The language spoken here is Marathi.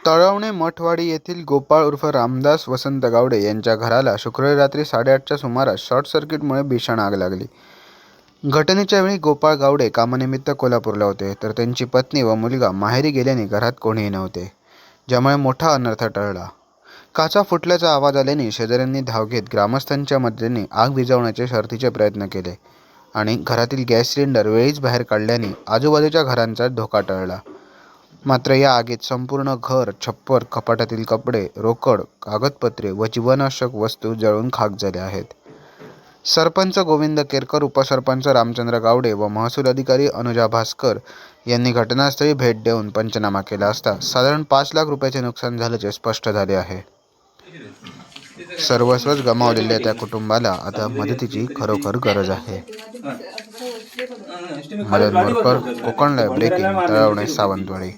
तळवणे मठवाडी येथील गोपाळ उर्फ रामदास वसंत गावडे यांच्या घराला शुक्रवारी रात्री 8:30च्या सुमारास शॉर्ट सर्किटमुळे भीषण आग लागली. घटनेच्या वेळी गोपाळ गावडे कामानिमित्त कोल्हापूरला होते, तर त्यांची पत्नी व मुलगा माहेरी गेल्याने घरात कोणीही नव्हते, ज्यामुळे मोठा अनर्थ टळला. काचा फुटल्याचा आवाज आल्याने शेजाऱ्यांनी धाव घेत ग्रामस्थांच्या मदतीने आग विझवण्याचे शर्थीचे प्रयत्न केले आणि घरातील गॅस सिलेंडर वेळीच बाहेर काढल्याने आजूबाजूच्या घरांचा धोका टळला. मात्र या आगीत संपूर्ण घर, छप्पर, कपाटातील कपडे, रोकड, कागदपत्रे व जीवनावश्यक वस्तू जळून खाक झाल्या आहेत. सरपंच गोविंद केरकर, उपसरपंच रामचंद्र गावडे व महसूल अधिकारी अनुजा भास्कर यांनी घटनास्थळी भेट देऊन पंचनामा केला असता साधारण 5 लाख रुपयाचे नुकसान झाल्याचे स्पष्ट झाले आहे. सर्वस्वच गमावलेल्या त्या कुटुंबाला आता मदतीची खरोखर गरज आहे. Madan Morkar, Konkan live, breaking, Talavane, Sawantwadi.